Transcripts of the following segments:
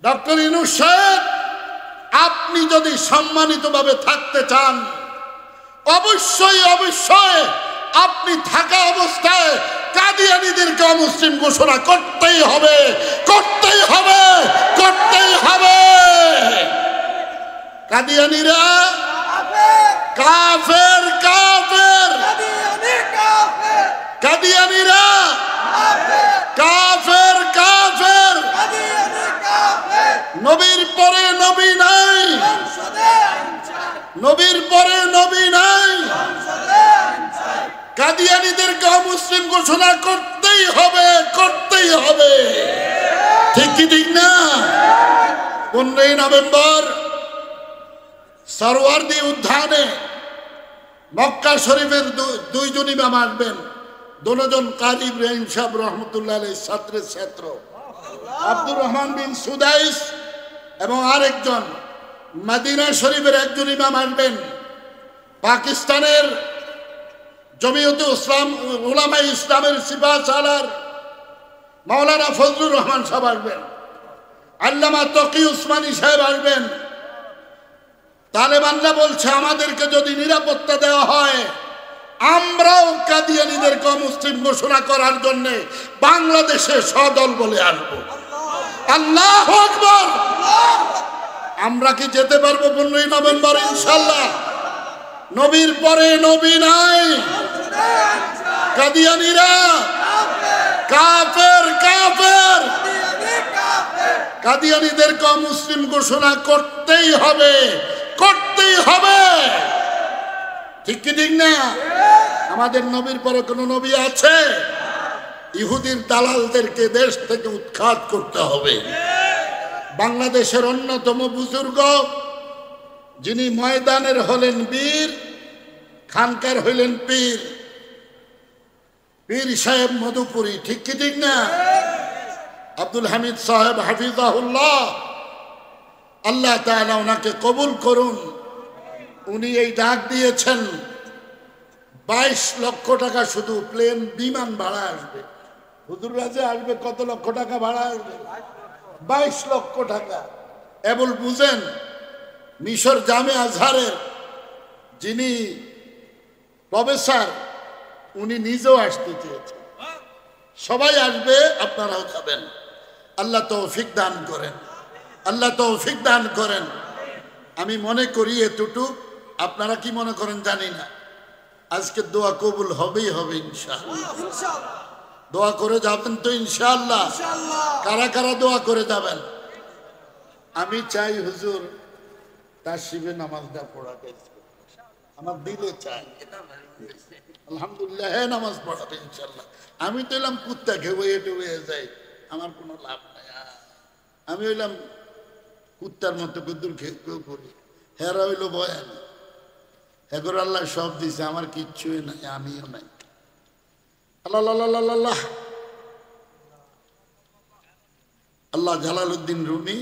Doctor Yunus সাহেব, আপনি যদি সম্মানিতভাবে থাকতে চান, অবশ্যই অবশ্যই আপনি থাকা অবস্থায় কাদিয়ানীদেরকে অমুসলিম ঘোষণা করতেই হবে, করতেই হবে, করতেই হবে। কাদিয়ানীরা কাফের, কাফের, কাদিয়ানীরা কাফের, কাফের। নবীর পরে নবী নাই, নবীর পরে নবী নাই। কাদিয়ানীদেরকে অমুসলিম ঘোষণা করতেই হবে, করতেই হবে। ঠিক কি ঠিক না? 15 নভেম্বর সরওয়ার্দী উদ্যানে মক্কা শরীফের দুইজন ইমাম আসবেন, দুজন কারি ইব্রাহিম সাহেব রহমতুল্লাহ আলাইহির ছাত্রের ছাত্র আব্দুর রহমান বিন সুদাইস, এবং আরেকজন মদিনা শরীফের একজন ইমাম আসবেন। পাকিস্তানের জমিয়তে উলামায়ে ইসলামের সিপাহসালার মাওলানা ফজলুর রহমান সাহেব আসবেন। আল্লামা তকি উসমানী সাহেব আসবেন। তালেবানরা বলছে আমাদেরকে যদি নিরাপত্তা দেওয়া হয়, আমরাও কাদিয়ানীদেরকে অমুসলিম ঘোষণা করার জন্য বাংলাদেশে সদল বলে আসবো। আল্লাহু আকবার। আমরা কি যেতে পারবো 15 নভেম্বর? ইনশাআল্লাহ। নবীর পরে নবী নাই। কাদিয়ানীরা কাফের, কাফের। কাদিয়ানীদেরকে অমুসলিম ঘোষণা করতেই হবে, করতেই হবে। ঠিক কি ঠিক না? আমাদের নবীর পরে কোন নবী আছে? ইহুদির দালালদেরকে দেশ থেকে উৎখাত করতে হবে। বাংলাদেশের অন্যতম বুজুর্গ যিনি ময়দানের হলেন বীর, খানকার হইলেন পীর, পীর সাহেব মধুপুরী। ঠিক কি ঠিক না? আব্দুল হামিদ সাহেব হাফিজাহুল্লাহ, আল্লাহ তাআলা ওনাকে কবুল করুন। উনি এই ডাক দিয়েছেন 22 লক্ষ টাকা শুধু প্লেন বিমান ভাড়া আসবে। হুজুররা যে আসবে কত লক্ষ টাকা ভাড়া আসবে? 22 লক্ষ টাকা। এবল বুঝেন, মিশর জামে আজহারের যিনি প্রফেসর, উনি নিজেও আসতে চেয়েছেন। সবাই আসবে, আপনারাও যাবেন। আল্লাহ তৌফিক দান করেন, আল্লাহ তৌফিক দান করেন। আমি মনে করি এতটুকু, আপনারা কি মনে করেন জানি না, আজকে দোয়া কবুল হবেই হবে ইনশাআল্লাহ। দোয়া করে যাবেন তো ইনশাআল্লাহ? কারা কারা দোয়া করে যাবেন? আমি চাই হুজুর তাশরিফে নামাজটা পড়াতে, আমার দিলে চাই। আলহামদুলিল্লাহ নামাজ পড়াবে ইনশাআল্লাহ। আমি তো এলাম কুত্তা খেয়ে এটে হয়ে যাই, আমার কোনো লাভ নাই। আমি হইলাম কুত্তার মতো কুদ্দুর খেয়ে করি, হেরা হইল বয়ান। এখন আল্লাহ সব দিছে, আমার কিচ্ছুই নাই, আমিও নাই। আল্লাহ আল্লাহ আল্লাহ। अल्लाह जलालुद्दीन रूमी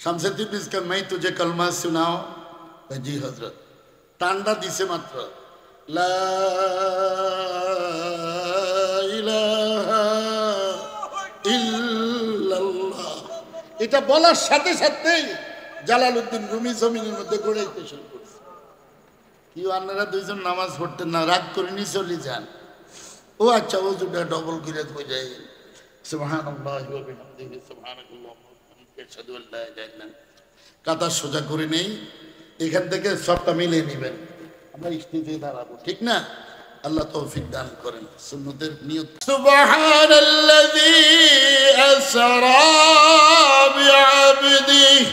शमसुद्दीन इसका मैं तुझे कलमा सुनाओ। जी हजरत टांडा दिसे मात्र ला इलाहा इल्लाल्लाह এটা বলার সাথে সাথেই জালালউদ্দিন রুমি জমিনের মধ্যে গড়াইতে শুরু করছে। কি আপনারা দুইজন নামাজ পড়তেন না? রাগ করে নি চলে যান। ও আচ্ছা, ওজুটা ডবল করে হয়ে যায়। সুবহানাল্লাহি ওয়া বিহামদিহি সুবহানাল্লাহি ওয়া বিহামদিহি আশহাদু আল্লা ইলাহা ইল্লাল্লাহ। কাতা সোজা করে নেই, এখান থেকে সবটা মিলে নেবেন। আমরা স্টেজে দাঁড়াবো, ঠিক না? আল্লাহ তৌফিক দান করেন। সুন্নতের নিয়ত। সুবহানাল্লাযী আসরা বিআবদিহি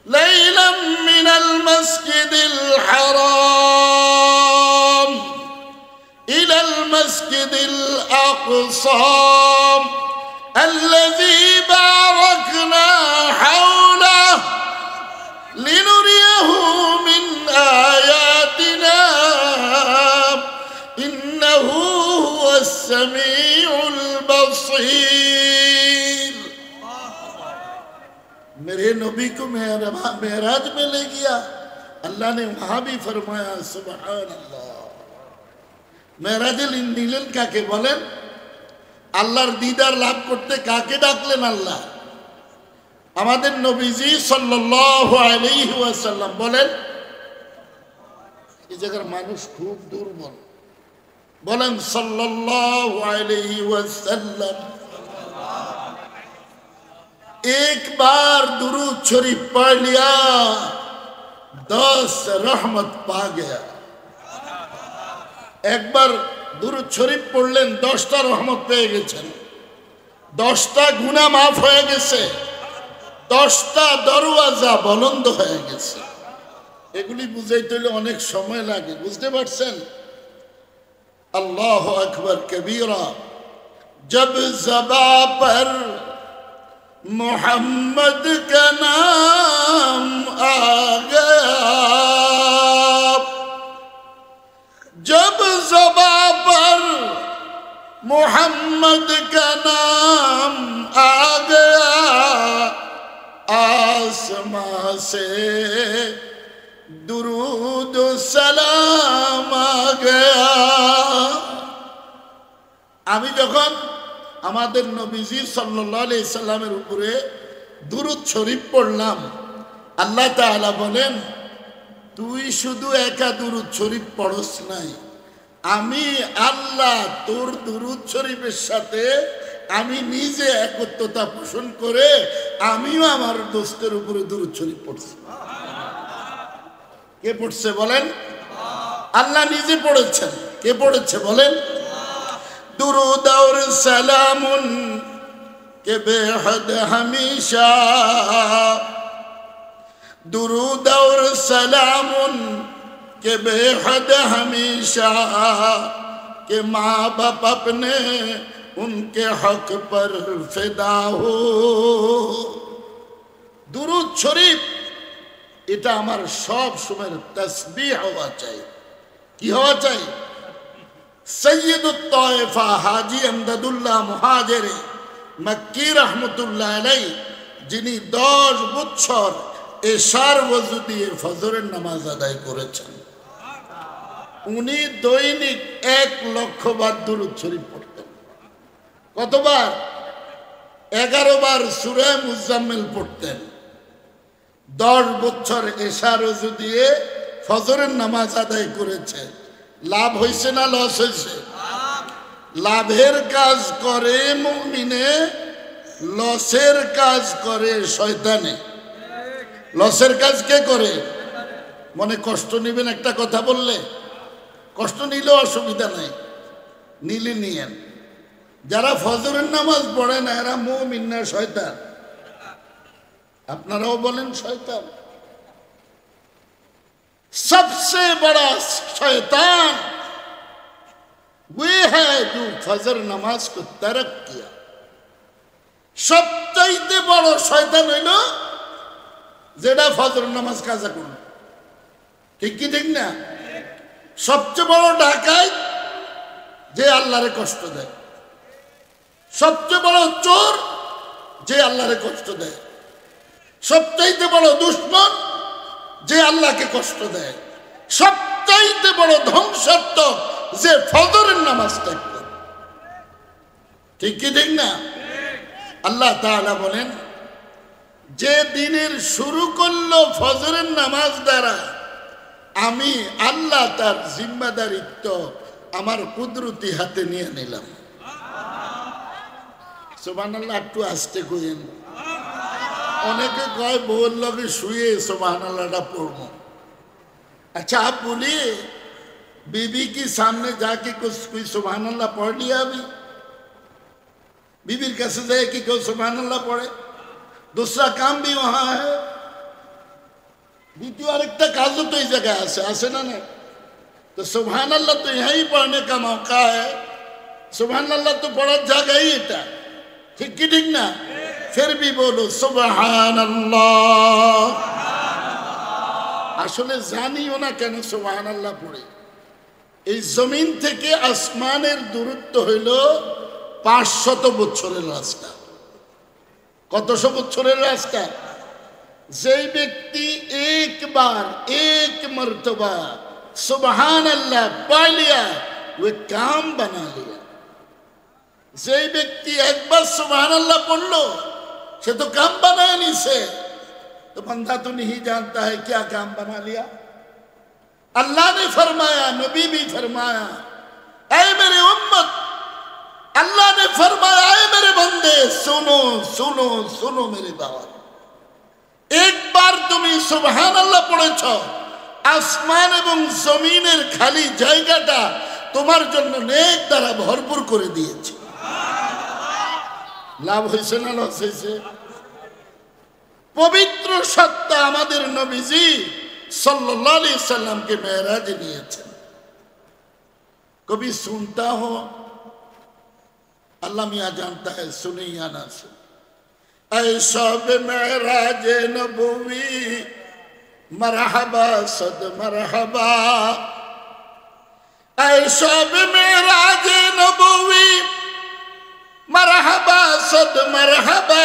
লাইলাম মিনাল মাসজিদিল হারাম ইলাল মাসজিদিল আকসা الذي باركنا حوله لنريه من آياتنا إنه هو السميع البصير। मेरे नबी को मेराज में ले गया, अल्लाह ने वहां भी फरमाया सुभान अल्लाह। मेराज नीलन काके बोलेन? আল্লাহর দিদার লাভ করতে কাকে ডাকলেন আল্লাহ? আমাদের নবীজি সাল্লাল্লাহু আলাইহি ওয়াসাল্লাম বলেন, এই জায়গার মানুষ খুব দুর্বল, বলেন সাল্লাল্লাহু আলাইহি ওয়াসাল্লাম। एक बार दुरूद शरीफ पढ़ लिया 10 रहमत पा गया। एक बार दुरूद शरीफ पढ़लेन 10টা रहमत পেয়ে গেছেন, 10টা গুনাহ maaf হয়ে গেছে, 10টা দরওয়াজা বন্ধ হয়ে গেছে। এগুলি বুঝাইতে হলে অনেক সময় লাগে, বুঝতে পারছেন? আল্লাহু আকবার কবীরা। जब ज़बा पर मोहम्मद का नाम आ गया, जब ज़बा पर मोहम्मद का नाम आ गया, आसमां से दुरूद सलाम आ गया। আমি যখন আমাদের নবীজি সাল্লাল্লাহু আলাইহি সাল্লামের উপরে দুরূদ শরীফ পড়লাম, আল্লাহ তাআলা বলেন, তুই শুধু একা দুরূদ শরীফ পড়স নাই, আমি আল্লাহ তোর দুরূদ শরীফের সাথে আমি নিজে একত্বতা পোষণ করে আমিও আমার দোস্তের উপরে দুরূদ শরীফ পড়ছি। কে পড়ছে বলেন? আল্লাহ নিজে পড়েছেন। কে পড়েছে বলেন? दुरूद और सलामुन के बेहद हमेशा, दुरूद और सलामुन के बेहद हमेशा, के माँ बाप अपने उनके हक पर फिदा हो। दुरूद शरीफ এটা আমার সব সময়ের তসবিহ হওয়া চাই। কি হওয়া চাই? সৈয়দুত তায়েফা হাজী আমদাদুল্লাহ মুহাজিরে মক্কি রাহমাতুল্লাহ আলাইহি, যিনি 10 বছর এশার ওযু দিয়ে ফজরের নামাজ আদায় করেছেন, উনি দৈনিক 1 লক্ষ বার দুরূদ শরীফ পড়তেন। কতবার? 11 বার সূরা মুজাম্মিল পড়তেন। 10 বছর এশার ওযু দিয়ে ফজরের নামাজ আদায় করেছে। লাভ হয়েছে না লস হয়েছে? লাভের কাজ করে মুমিনে, লসের কাজ করে শয়তানে। লসের কাজ কে করে? মনে কষ্ট নেবেন একটা কথা বললে? কষ্ট নিলেও অসুবিধা নাই, নিলে নিয়েন। যারা ফজরের নামাজ পড়ে না এরা মুমিন না শয়তান? আপনারাও বলেন শয়তান। सबसे बड़ा शैतान वे है जो फजर नमाज को तर्क किया। सबचाইতে বড় শয়তান হইল যেটা ফজর নামাজ কাজা করল। ঠিক কি ঠিক না? সবচেয়ে বড় ডাকাত যে আল্লাহরে কষ্ট দেয়, সবচেয়ে বড় চোর যে আল্লাহরে কষ্ট দেয়, সবচাইতে বড় দুশমন যে আল্লাহকে কষ্ট দেয়, সবচাইতে বড় ধ্বংসাত্মক যে ফজরের নামাজ ত্যাগ করে। ঠিক কি ঠিক না? আল্লাহ তাআলা বলেন, যে দিনের শুরু করলো ফজরের নামাজ দ্বারা, আমি আল্লাহ তার জিম্মাদারিত্ব আমার কুদরতি হাতে নিয়ে নিলাম। সুবহানাল্লাহ। একটু আস্তে কইেন। অনেকে কয় বউর লগে শুয়ে সুবহানাল্লাহটা পড়বো। अच्छा आप बोलिए, बीबी के सामने जाके कुछ कोई सुबहानल्लाह पढ़ लिया? अभी बीबीर कैसे जाए कि कोई सुबहानल्लाह पढ़े? दूसरा काम भी वहां है, द्वितीय आरेकटा काजो तो इस जगह आसे ना नहीं। तो सुबहानल्लाह तो यहीं पढ़ने का मौका है। सुबहानल्लाह तो पढ़ा जगह ही था। ठीक की ठीक ना? फिर भी बोलो सुबहानल्लाह। আসলে জানিও না কেন সুবহানাল্লাহ পড়ে। এই জমিন থেকে আসমানের দূরত্ব হইল 500 বছরের রাস্তা। কতশো বছরের রাস্তা? যেই ব্যক্তি একবার এক মর্তবা সুবহানাল্লাহ পড় লিয়া, वो काम बना लिया। যেই ব্যক্তি একবার সুবহানাল্লাহ পড়লো সে তো काम बनाए নিছে। तो बंदा तो नहीं जानता है क्या काम बना लिया। अल्लाह ने फरमाया, नबी भी फरमाया, ऐ मेरे उम्मत, अल्लाह ने फरमाया ऐ मेरे बंदे सुनो सुनो सुनो मेरी दावत। एक बार তুমি সুবহানাল্লাহ পড়েছ, আসমান এবং জমিনের খালি জায়গাটা তোমার জন্য নেক দ্বারা ভরপুর করে দিয়েছে। লাভ হয়েছে না লস হয়েছে? পবিত্র সত্তা আমাদের নবীজি सल्लल्लाहु अलैहि वसल्लम के मेराज नियेছেন। कभी सुनता हो, अल्लाह मियां जानता है सुने या ना सुने। ऐसा मेराज नबवी मरहबा सद मरहबा, ऐसा मेराज नबवी मरहबा सद मरहबा,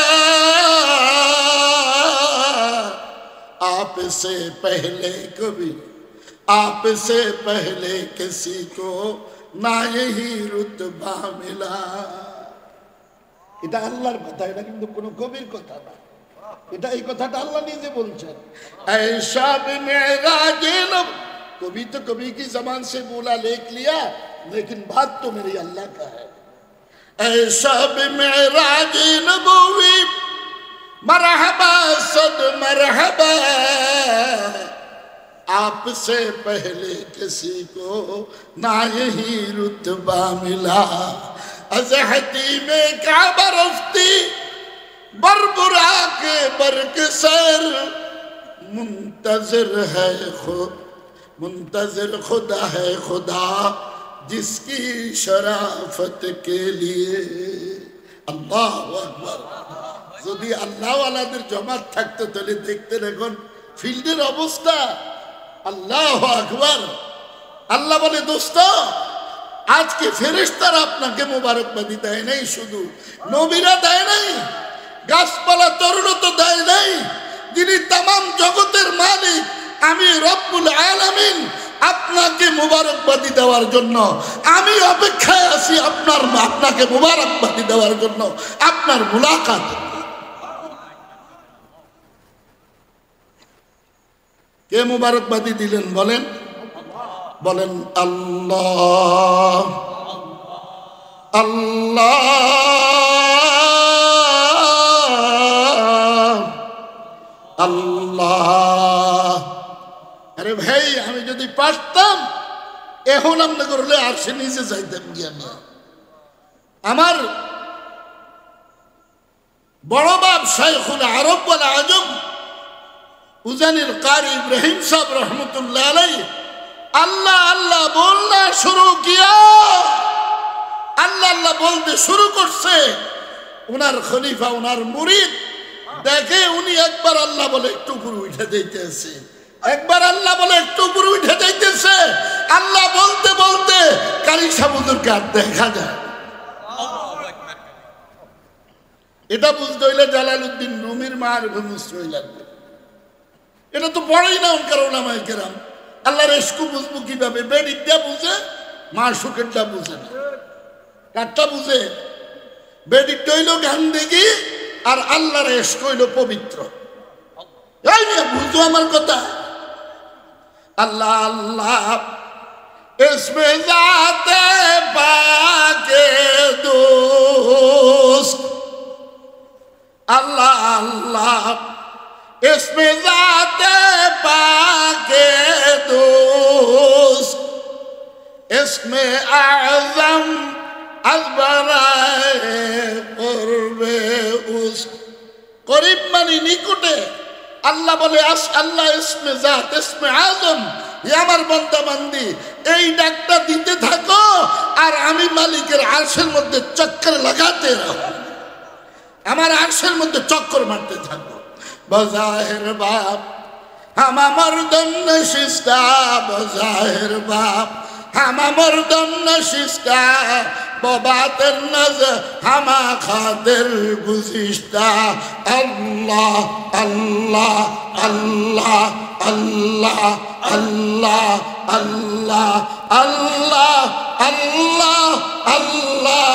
आपसे पहले कभी आपसे पहले किसी को ना यही रुतबा मिला। এটা আল্লাহর কথা, এটা কিন্তু কোনো কবির কথা না। এটা এই কথাটা আল্লাহ নিজে বলছেন। ऐसा मेराज नब, कभी तो कभी की जबान से बोला लिख लिया, लेकिन बात तो मेरी अल्लाह का है। ऐसा मेराज नबवी मरहबा सद मरहबा, आपसे पहले किसी को ना यही रुतबा मिला। अजहती में काबा रफ्ती बरबुरा के बरकसर, मुंतजिर है खुद मुंतजिर खुदा है खुदा जिसकी शराफत के लिए। अल्लाह अकबर। যদি আল্লাহওয়ালাদের জমাত থাকতো তাহলে দেখতেন এখন ফিল্ডের অবস্থা। আল্লাহু আকবার। আল্লাহ বলে দোস্ত, আজকে ফেরেশতারা আপনাকে মোবারকবাদি দেয় নাই, শুধু নবীরা দেয় নাই, গাছপালা তরুণ তো দেয় নাই। যিনি তামাম জগতের মালিক আমি রব্বুল আলামিন, আপনাকে মোবারকবাদি দেওয়ার জন্য আমি অপেক্ষায় আছি, আপনাকে মোবারকবাদি দেওয়ার জন্য, আপনার মুলাকাত। কে মুবারকবাদি দিলেন বলেন? বলেন আল্লাহ আল্লাহ আল্লাহ। আরে ভাই, আমি যদি পারতাম এখন আমরা করলে আর সে নিচে যাইতাম গিয়া না। আমার বড় বাপ শাইখুল আরব ওয়াল আজম উজানির কারি ইব্রাহিম সাহেব রহমতুল্লাহ আলাইহি আল্লাহ আল্লাহ বলনা শুরু কিয়া, আল্লাহ আল্লাহ বলতে শুরু করছে। উনার খলিফা, উনার মুরিদ দেখে উনি একবার আল্লাহ বলে একটু উপরে উঠে যাইতেছে, একবার আল্লাহ বলে একটু উপরে উঠে যাইতেছে। আল্লাহ বলতে বলতে কারি সাবুদুরকে আর দেখা যায়। এটা বুঝতে হইলে জালালউদ্দিন রুমির মারফে মুসরই লাগবে। এটা তো পড়েই না ওনকার ওলামায়ে কেরাম। আল্লাহর ইশক বুঝবো কিভাবে? বেডিটা বুঝে, মাশউকেরটা বুঝে না। কারটা বুঝে? বেডিটা হইল গান দেখি, আর আল্লাহর ইশক হইল পবিত্র। এই নিয়ে বুঝো আমার কথা। আল্লাহ আল্লাহ ইসমে জাতে পাকে দোস্ত, আল্লাহ আল্লাহ इसमें जाते पाके दोस्त, इसमें आज़म अज़बराए क़ुर्बे उस। करीब मानी निकटे। আল্লাহ বলে আল্লাহ ইসমে জাত ইসমে আজম, হে আমার বান্দা বান্দি এই ডাকটা দিতে থাকো, আর আমি মালিকের আরশের মধ্যে চক্কর লাগাতে রাখো, আমার আরশের মধ্যে চক্কর মারতে থাকো। बज़ाहिर बाप हम मर्दन नशिस्ता, बज़ाहिर बाप हम मर्दन नशिस्ता, बबातिन नज़र हम खातिर गुज़िश्ता। अल्लाह अल्लाह अल्लाह अल्लाह अल्लाह अल्लाह अल्लाह अल्लाह अल्लाह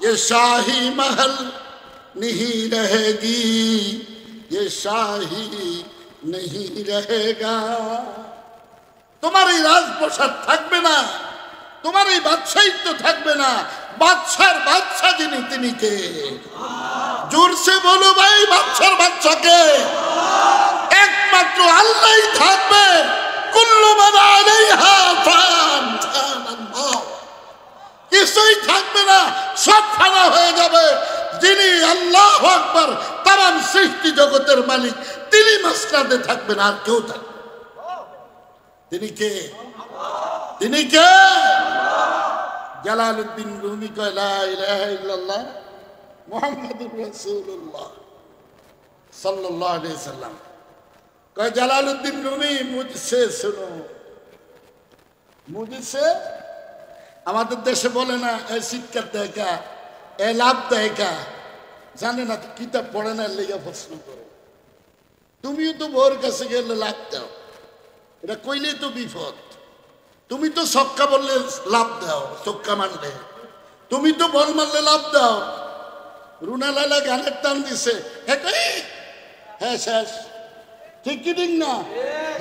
ये शाही महल नहीं रहेगी, ये शाही नहीं रहेगा। তোমার এই রাজপ্রাসাদ থাকবে না, তোমার এই বাদশাহিত্ব থাকবে না। বাদশার বাদশা যিনি, তিনি কে? জোরসে বলো ভাই, বাদশার বাদশা কে? একমাত্র আল্লাহই থাকবে। কুল্লু মান আলাইহা ফান, আল্লাহ। কিছুই থাকবে না, সব ফানা হয়ে যাবে। যিনি আল্লাহু আকবার, তামাম সৃষ্টি জগতের মালিক, তিনি মাসনাদে থাকবেন, আর কেউ থাকবে। তিনি কে? তিনি কে? জালালউদ্দিন রুমি কয় লা ইলাহা ইল্লাল্লাহ মুহাম্মাদুর রাসূলুল্লাহ সাল্লাল্লাহু আলাইহি সাল্লাম। কয় জালালউদ্দিন রুমি মুঝসে শুনো, মুঝসে। আমাদের দেশে বলে না এ শিক্ষার দেখা, এ লাভ দেখা, জানে না তো, কিতাব পড়ে না, লেগে প্রশ্ন করে। তুমিও তো বউর কাছে গেলে লাভ দাও, এটা কইলেই তো বিপদ। তুমি তো ছক্কা বললে লাভ দাও, ছক্কা মারলে। তুমি তো বল মারলে লাভ দাও। রুনা লালা গানের টান দিছে, হ্যাঁ শেষ। ঠিক কি ঠিক না?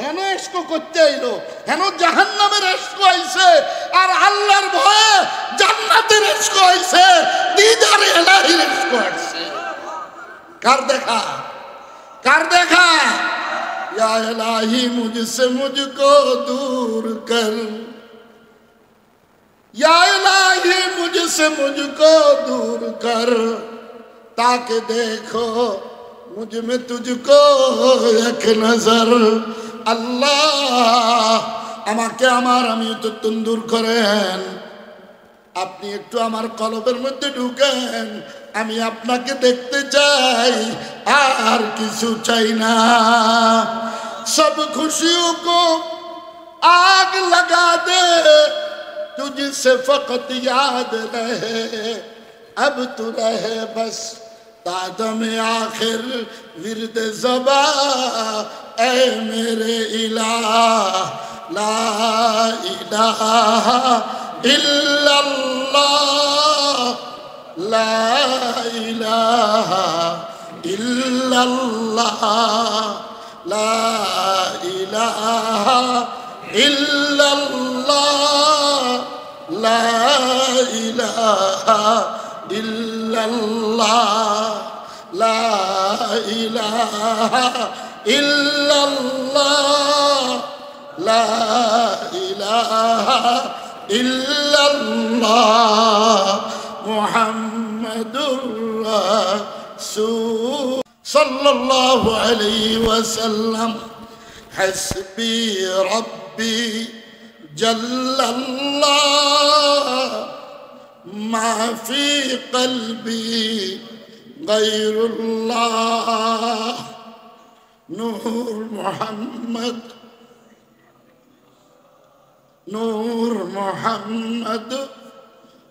হেন এসকো করতে আইলো, হেন জাহান্নামের এসকো আইছে, আর আল্লাহর ভয়ে জান্নাতের এসকো আইছে, দিদারে ইলাহির এসকো আইছে। কার দেখা? কার দেখা? या इलाही मुझसे मुझको दूर कर, या इलाही मुझसे मुझको दूर कर, ताकि देखो मुझ में तुझको एक नजर। আল্লাহ আমাকে আমার আমি তো তন্দুর করেন, আপনি একটু আমার কলবের মধ্যে ঢুকেন, আমি আপনাকে দেখতে চাই, আর কিছু চাই না। सब खुशियों को आग लगा दे, तुझसे फकत याद रहे, अब तू रहे बस तादम आखिर विरद ज़बा, ऐ मेरे इलाह ला इलाहा इल्लल्लाह, ला इलाहा इल्लल्लाह, ला इलाहा इल्लल्लाह, ला इलाहा इल्लल्लाह, ला इलाहा इल्लल्लाह, ला इलाहा इल्लल्लाह, मुहम्मदुर रसूल सल्लल्लाहु अलैहि वसल्लम। हस्बी रब्बी जल्लल्लाह, मा फी क़ल्बी गैरुल्लाह। नूर मोहम्मद, नूर मोहम्मद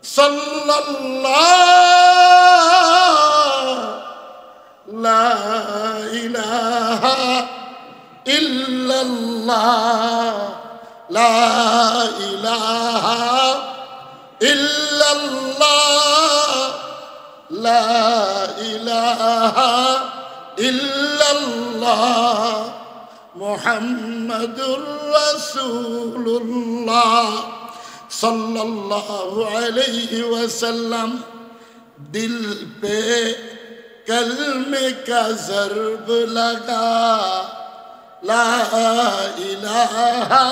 सल्लल्लाह, ला इलाहा इल्लल्लाह, ला इलाहा इल्लल्लाह, ला इलाहा इल्लल्लाह, मुहम्मदुर रसूलुल्लाह सल्लल्लाहु अलैहि वसल्लम। दिल पे कलमे का ज़र्ब लगा, ला इलाहा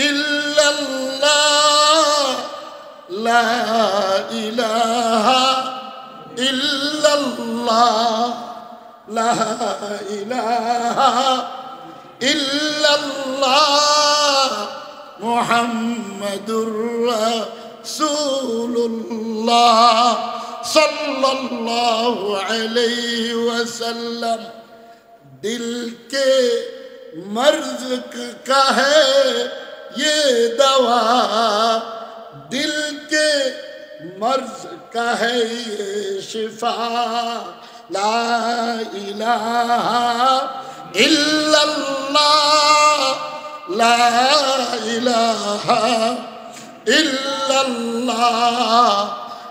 इल्लल्लाह, ला इलाहा इल्लल्लाह, ला इलाहा इल्लल्लाह, मुहम्मदुर रसूलुल्लाह सल्लल्लाहु अलैहि वसल्लम। दिल के मर्ज का है ये दवा, दिल के मर्ज का है ये शिफा, ला इलाहा इल्लल्लाह, ला इलाहा इल्लल्लाह,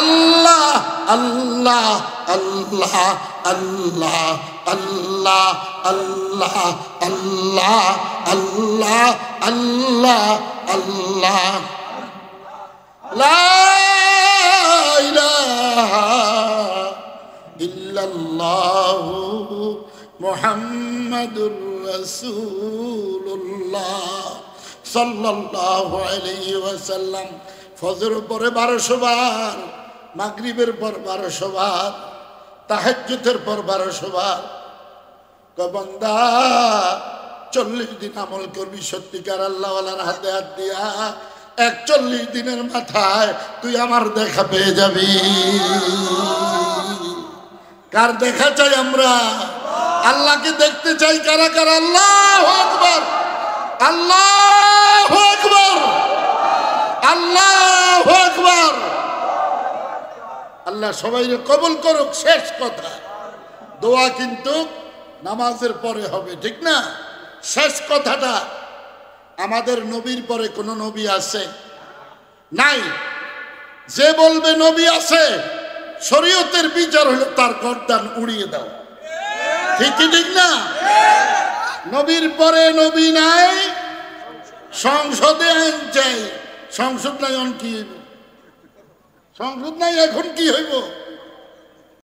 আল্লাহ আল্লাহ আল্লাহ আল্লাহ আল্লাহ আল্লাহ আল্লাহ আল্লাহ আল্লাহ আল্লাহ লা ইলাহা ইল্লাল্লাহু মুহাম্মাদুর রাসূলুল্লাহ সাল্লাল্লাহু আলাইহি ওয়াসাল্লাম। ফজর পরে 1200 বার, মাগরিবের পর 1200 বার, তাহাজ্জুদের পর 1200 বার। বান্দা 40 দিন আমল করবি সত্যিকার আল্লাহওয়ালার হাতে হাত দিয়া, 41 দিনের মাথায় তুই আমার দেখা পেয়ে যাবি। কার দেখা চাই আমরা? আল্লাহকে দেখতে চাই কারা কারা? আল্লাহু আকবার, আল্লাহু আকবার, আল্লাহু আকবার। আল্লাহ সবাইকে কবুল করুক। শেষ কথা, দোয়া কিন্তু নামাজের পরে হবে, ঠিক না? শেষ কথাটা, আমাদের নবীর পরে কোন নবী আছে? নাই। যে বলবে নবী আছে, শরীয়তের বিচার হলো তার গর্দান উড়িয়ে দাও। ঠিক কি ঠিক না? নবীর পরে নবী নাই, সংসদে আইন চাই। সংসদ নাই, এখন কি হইব? সংসদ নাই, এখন কি হইব?